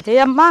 हे अम्मा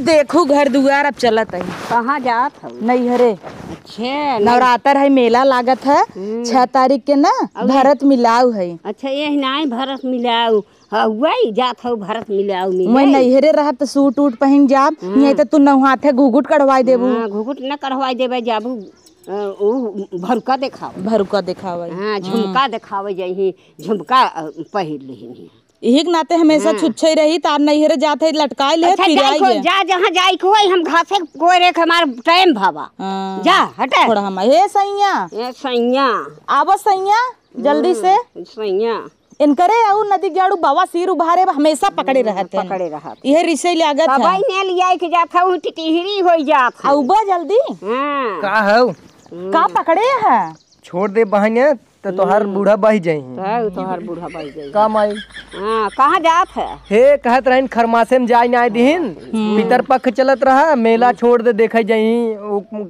देखू घर दुआर अब चलत है। कहाँ जात हो? नहीं हरे अच्छा नवरात्र है, मेला लागत है 6 तारीख के ना, भरत मिलाऊ है। अच्छा ये नहीं भरत मिलाऊ वही जात हो भरत मिलाऊ में मैं नैहरे रहत सूट उट पहन जाब, नहीं तो तू नहाथे घुघुट कढ़वाई देबू। घुघुट न कढ़वाई देबे जाबू भरुका देखावे, भरुका देखावे। हाँ झुमका देखावे जही झुमका पहिर लेही। यही के नाते हमेशा छुच्छे रही तार नैहरे जात है लटकाए ले फिर आई जा जहाँ जाई को हम घासे कोई रे हमार टाइम भावा जा हटे थोड़ा हम हे सैया ए सैया आवा सैया जल्दी से सैया इनकरे आउ नदी जाड़ू बाबा सिर उभारे हमेशा पकड़े रहते यह रिसे लागत है। भाई ने लिया के जात हूं टिटिहरी हो जात आउबा जल्दी। हां का हो का पकड़े है छोड़ दे बहने तो तोहर बूढ़ा बह जाई है तोहर बूढ़ा बह जाई का माई। हां कहां जात है? हे कहत रहन खरमासे में जाई ना दिहिन पितर पक्ष चलत रहा मेला छोड़ दे देखे जाई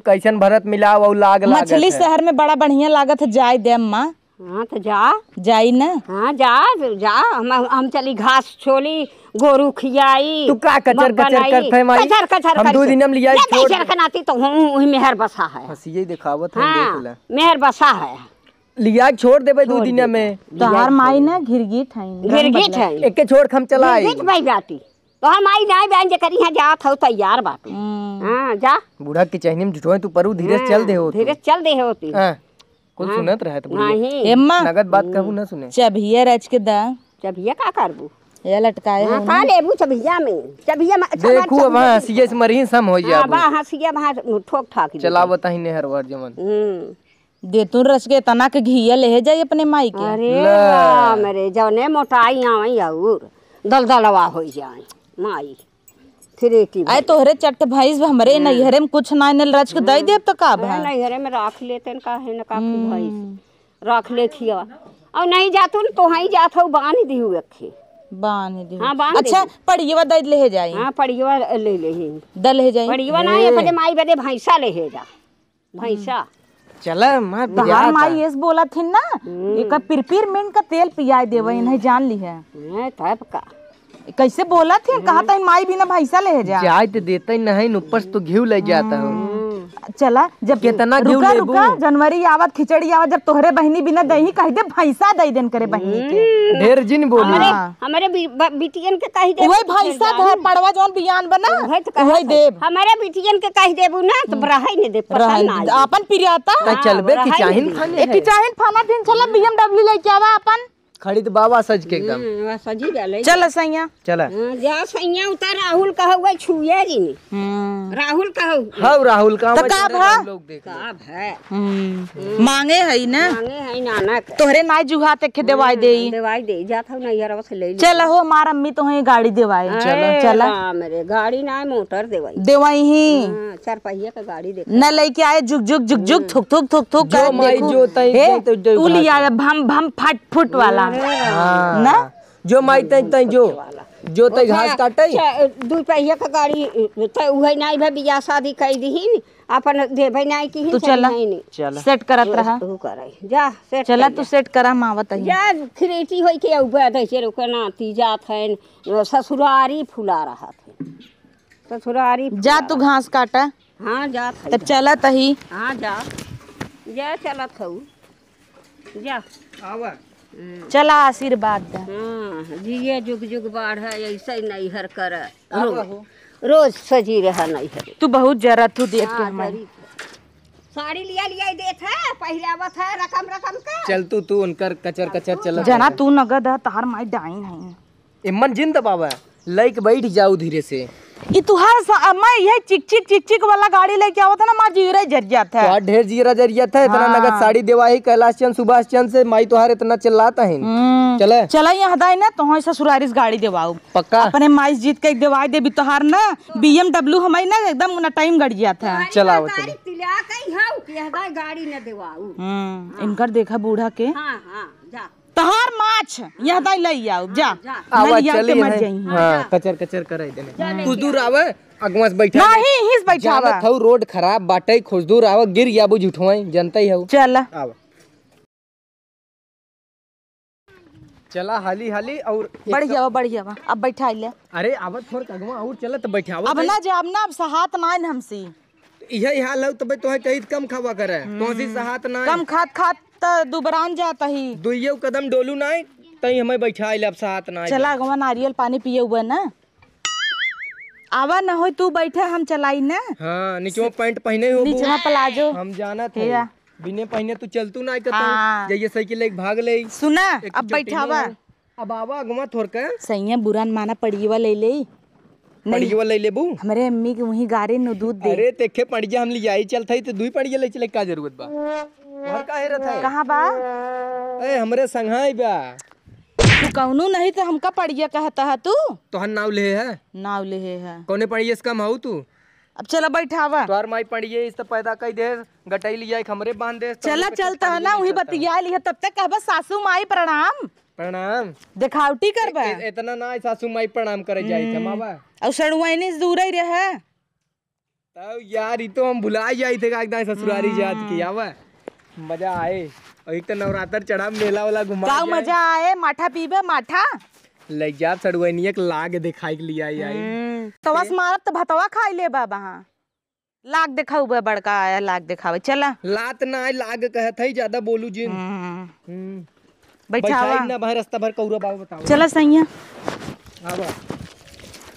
कैसन भरत मिलाव और लाग लागत मछली शहर में बड़ा बढ़िया लागत है जाई दे अम्मा। हाँ तो जा जाई ना। हाँ जा जा हम चली घास छोली गोरू खियाई तू का कचर कचर करथे माई कचर कचर हम 2 दिन में लिया छोड़ कचर कनाती तो हूं वही मेहर बसा है हसिये दिखावत है देख ले मेहर बसा है लिया छोड़ देबे 2 दिन में तोहार माई ना गिरगिट है गिरगिट है एके छोड़ हम चलाई गिरगिट भाई बाटी तो हम आई नहीं बहन जे करी हां जात हो तैयार बाटी। हां जा बूढ़ा की चहनी में जुटोए तू परू धीरे चल दे हो धीरे चल दे होती हां कुछ सुनत रहे तो नहीं एम्मा नगद बात कहू ना सुने चबिया रच के दा चबिया का करबू ये लटकाए हां का लेबू चबिया में चबिया में अच्छा देखू अब हसिये से मरही सम हो जा बा हसिया वहां ठोक ठाक चलावत ही नेहर वर जमन दे तू रच के तना के घिया ले जाई अपने माई के। अरे राम रे जौने मोटाई आवई और दलदलवा हो जाए माई फिरेटी आए तोहरे चट भैंस हमरे नैहरे में कुछ ना नल रच के दई देब तो का भा नैहरे में रख लेते का है ना काफी भैंस रख ले खिया और नहीं जातू न तो ही जात हो बांध दिहु रखे बांध दी। हां बांध अच्छा पड़ियवा दई ले जाई। हां पड़ियवा ले लेही द ले जाई पड़ियवा ना अपने माई बदे भैंसा ले जा भैंसा चला मां तहार माई एस बोला थी ना एक पिरपिर में का तेल पियाई देवे नहीं जान ली है तब का कैसे बोला थी कहा था माई बिना भैंसा ले जा जाय तो देते नहीं ऊपर से तो घी लग जाता हो चला जब कितना रुका रुका जनवरी आवत खिचड़ी आवत जब तोहरे बहनी बिना दही कह दे भैंसा दई देन करे बहनी के ढेर जिन बोली हमारे बिटियन के कह दे वही भैंसा धर पड़वा जौन बियान बना वही देब हमारे बिटियन के कह देबू ना तो रहे ने दे पसंद ना अपन पिरियाता चलबे की चाहिन खाने एक की चाहिन खाना दिन चला BMW लेके आवा अपन खरीद बाबा सज के एकदम सजी गले चल सैया चला जा सैया उतर राहुल कहवे छुए जी राहुल कहू हां राहुल का लोग देख का है मांगे है ना मांगे है नाना तोहरे नाई जुहा ते दवाई दे जात हो नहीं यार ले चल हो मार अम्मी तो है गाड़ी देवाई चला मेरे गाड़ी ना मोटर देवाई ही 4 पहिया का गाड़ी दे न लेके आए जुग जुग जुग जुग थुक थुक थुक थुक जो माई जो तई तो लिया भम भम फट फुट वाला ना जो माई तई जो तई घास काटे 2 पहिया का गाड़ी त उहे नहीं भे बियाह शादी कई दीहिन अपन दे भाई नहीं की तू चला सेट करत रहा तू करे जा सेट चला तू सेट करा मावत है जा खरीटी होई के उबे दै से रुकना तीजा थैन ससुरारी फुला रहा थे ससुरारी जा तू घास काटा। हां जा तब चला तही हां जा चलत हूं जा आवा चला आशीर्वाद दे। हां जिए जुग जुग बाढ़ है ऐसे नहीं हर कर रोज सजी रहा नहीं है तू बहुत जरा तू देख के हमारी साड़ी लिया देत है पहिरावत है रकम का चल तू उनकर कचर कचर चल जना तू नगद है तार माई डाइन है इमन जिंद बाबा लाइक बैठ जाओ धीरे से ई तुहार मैं यही चिक चिक वाला गाड़ी लेके आवत है ना मां जीरा जरिया था तो ढेर जीरा जरिया था इतना नगद साड़ी देवाही कैलाश चंद सुभाष चंद से माई तोहार इतना चिल्लाता है चले चला यहाँ दाई ना तो ससुरारिस गाड़ी देवाऊ पक्का अपने माई जीत के देवाई देबी तोहार ना BMW हमारी ना एकदम ना टाइम गड़िया था चलाओ चले तिला कई हाउ कि हदा गाड़ी न देवाऊ इनकर देखा बूढ़ा के हां जा तहार माछ यहाँ दाई ले आओ जा आवा चली हां कचर कचर कराई देने कुछ दूर आवे अगवा से बैठा नहीं हिस बैठावा थौ रोड खराब बाटे कुछ दूर आवे गिर जाबू झूठवाई जनता ही हो चल आवा चला हाली हाली और बढ़ जावा अब बैठा ले। अरे आवत थोड़ कगवा और चला तो बैठावा अब ना जाब ना अब सहात ना हमसी यही हाल हो तब तो कहीं कम खावा करे तो सी सहात ना कम खात खात तो दुबरान जाता ही दुइयो कदम डोलू ना तई हमें बैठा ले अब सहात ना चला गवा नारियल पानी पिए हुआ ना आवा ना हो तू बैठे हम चलाई ना। हाँ नीचे पैंट पहने हो नीचे प्लाजो हम जाना थे बिने पहने तू चलतू ना हाँ। जाइए साइकिल लेके भाग ले सुना अब बैठावा अब आवा अगवा थोड़ के सही बुरान माना पड़ीवा ले ले पड़िया ले लेबू हमारे अम्मी के वही गारे नु दूध दे। अरे देखे पड़िया हम ले आई चलता ही तो दुई पड़िया ले चले का जरूरत बा और काहे रहता है कहां बा ए हमरे संघाई बा तू कौनो नहीं तो हमका पड़िया कहता है तू तोहर नाव ले है नाव ले है कौने पड़िया से कम हऊ तू अब चला बैठावा तोहर माई पड़िए इस तो पैदा कई दे गटई लिया हमरे बांध दे चला चलता है ना वही बतिया लिया तब तक कहबा सासू माई प्रणाम प्रणाम दिखावटी करबा इतना ना सासू माई प्रणाम करे जाई थे मावा और सड़ुआइनी से दूर ही रहे तब यार ये तो हम भुला जाई थे एकदम ससुरारी याद की आवा मजा आए और एक तो नवरात्र चढ़ा मेला वाला घुमा का मजा आए माठा पीबे माठा ले जा सड़ुआइनी एक लाग दिखाई के लिए आई तवस मारत तो भतवा खाई ले बाबा हां लाग दिखाऊ बे बड़का आया लाग दिखावे चला लात ना आए लाग कहत है ज्यादा बोलू जिन बैठावा ना बाहर रास्ता भर कौरा बाबू बताओ चला सैया आवा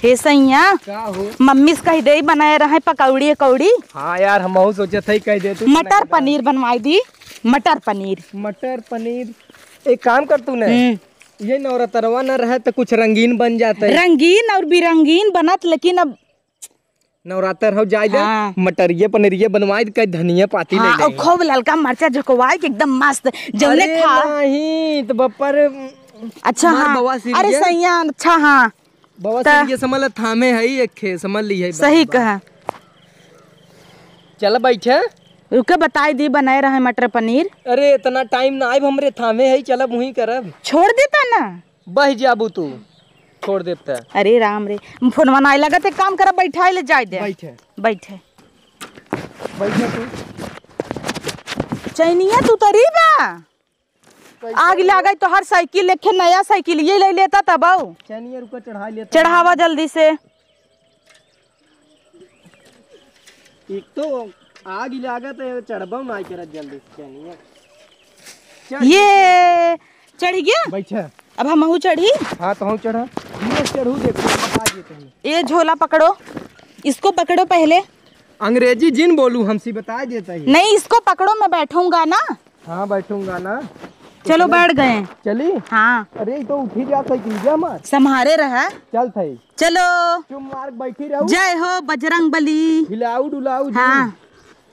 हे सैया का हो मम्मी से कह दे बनाए रहे पकौड़ी कौड़ी। हाँ यार हम सोचे थे कह दे तू मटर पनीर बनवाई दी मटर पनीर एक काम कर तू ने ये नवरात्रवा न रहे तो कुछ रंगीन बन जाता है रंगीन और बिरंगीन बनत लेकिन अब नवरात्र हो जाए हाँ। मटरिये पनीरिये बनवाई के धनिया पाती हाँ, ले और खूब ललका मरचा झकोवाई के एकदम मस्त जौने खा नहीं तो बप्पर अच्छा हाँ अरे सैया अच्छा हाँ बाबा ये समझ थामे है एक खे समझ ली है सही कहा चल बैठे रुके बताई दी बनाए रहे मटर पनीर। अरे इतना टाइम ना आए हमरे थामे है चल वही करब छोड़ देता ना बह जाबू तू छोड़ देता अरे राम रे फोन बनाए लगा ते काम कर बैठाई ले जाए दे बैठे बैठे तू चैनिया तू तरी बा आग लगा तो हर साइकिल लेके नया साइकिल ये ले लेता तब चैनिया रुका चढ़ा लेता चढ़ावा जल्दी से एक तो आग लागत है चढ़बो ना करत जल्दी चैनिया ये चढ़ गया बैठे अब हम चढ़ी हाँ तो हम चढ़ा चढ़ू देखो बता देते ये झोला पकड़ो इसको पकड़ो पहले अंग्रेजी जिन बोलू हमसे बता देता है नहीं इसको पकड़ो मैं बैठूंगा ना। हाँ बैठूंगा ना चलो बैठ गए चली हाँ अरे तो उठी जा साइकिल जा मत संभारे रहा चल थई चलो तुम मार्ग बैठी रहो जय हो बजरंग बली हिलाऊ डुलाऊ हाँ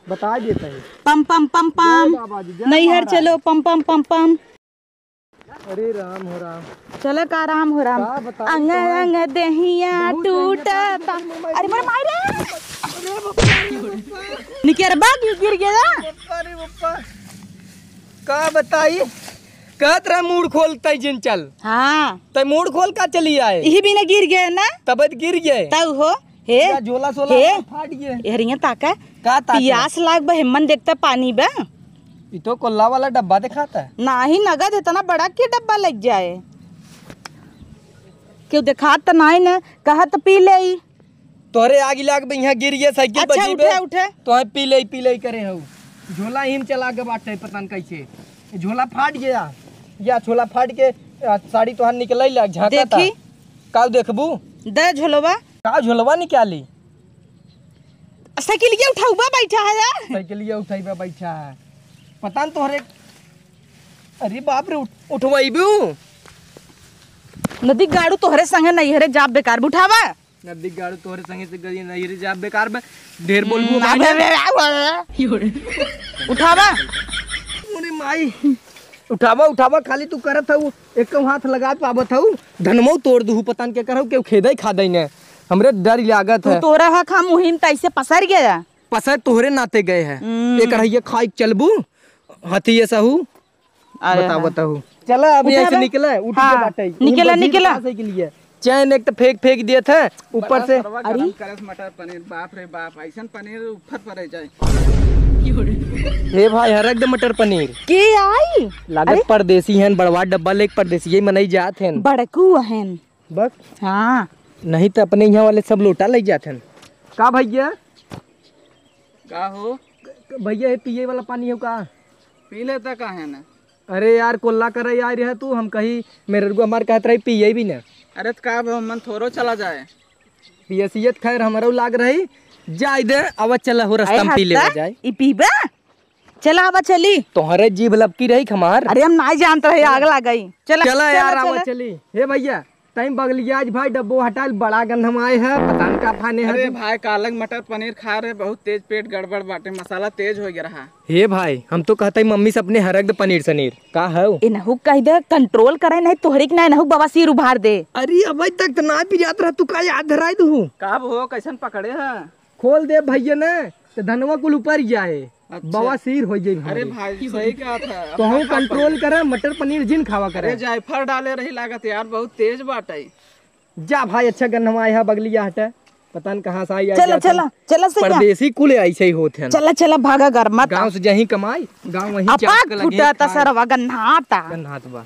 बता देता है पम पम पम पम नैहर चलो पम पम पम पम अरे राम हो राम चलो का राम हो राम अंग अंग देहिया टूटा अरे मेरे मारे निकेर बाग गिर गया अरे बप्पा का बताई कहत रहा मूड खोलता जिन चल हाँ तो मूड खोल का चली आए यही भी ना गिर गया ना तबत गिर गए तब हो हे झोला सोला हे फाट गए एहरिया ताका का ताका पियास लाग बा हिम्मन देखता पानी बा ये तो कोल्ला वाला डब्बा दिखाता है ना ही नगद इतना बड़ा के डब्बा लग जाए क्यों दिखात तो नहीं ना कहत पी ले तोहरे आगे लाग यहाँ गिर गए साइकिल अच्छा बची उठे उठे तो पी ले करे हो झोला हिम चला के बाटे पता न कैसे झोला फाट गया या झोला फाट के साड़ी तोहार निकल लग झांका देखी का देखबू दे झोलवा का झोलवा निकाली साइकिल ये उठाऊबा बैठा है साइकिल ये उठाईबा बैठा है पता न तोहरे अरे बाप रे उठवाईबू नदी गाड़ू तोहरे संगे नहीं हरे जाब बेकार उठावा नदी गाड़ू तोहरे संगे से गई नहीं रे जा बेकार में ढेर बोलबू उठावा अरे माई उठावा खाली तू करत हऊ एक हाथ लगा पावत हऊ धनमो तोड़ दू पता न के करहू के खेदई खादई ने हमरे डर लागत है तोरा हा खा मुहिन तैसे पसर गया पसर तोहरे नाते गए हैं एक रहिए खाई चलबू हथिये सहू बताऊ चला अब यहाँ से निकला उठ के बाटे निकला साइकिल लिए चैन एक तो फेंक दिए थे ऊपर से मटर पनीर बाप रे बाप ऐसा पनीर उफर पड़े जाए हे भाई हरक दे मटर पनीर के आई लागत परदेसी हैं, बड़वा डब्बा लेके परदेसी यही मनई जात हैं। बड़कू हन बस हाँ नहीं तो अपने यहाँ वाले सब लोटा ले जाते हैं। का भैया का हो भैया ये पिए वाला पानी हो का? पी लेता का है ना? अरे यार कोल्ला कर रही आ रही है तू, हम कहीं मेरे को हमारे कहते रही पिए भी ना। अरे तो का मन थोड़ो चला जाए। पियसियत खैर हमारा लाग रही जाए दे अब चला हो रास्ता में पी ले जाए। ई पीबा चला आवा चली तोहरे जीभ लपकी रही हमार। अरे हम नहीं जानते रहे आग लग गई। चला यार आवा चली। हे भैया टाइम बगलिया आज भाई डब्बो हटाल बड़ा गंध हम आए है पता नहीं का खाने है। अरे भाई कालक मटर पनीर खा रहे बहुत तेज पेट गड़बड़ बाटे मसाला तेज हो गया रहा। हे भाई हम तो कहते मम्मी से अपने हरक दे पनीर सनीर का है इनहु कह दे कंट्रोल करे नहीं तोहरे के नहीं नहु बाबा सिर उभार दे। अरे अभी तक तो ना पी जात रहा तू का याद धराई दू का हो कैसन पकड़े है? खोल दे भैया ने तो धनवा कुल ऊपर जाए। अच्छा। बवा सिर हो जाए। अरे भाई सही क्या था तो हम कंट्रोल करे मटर पनीर जिन खावा करे। अरे जायफल डाले रही लागत यार बहुत तेज बाटे। जा भाई अच्छा गन्ना आया है बगलिया हटे पता न कहाँ से आई। चला चला चला से परदेसी कुल ऐसे ही होते हैं। चला चला भागा घर मत गांव से जहीं कमाई गांव वहीं अपा फुटा ता सरवा गन्हाता गन्हात बा।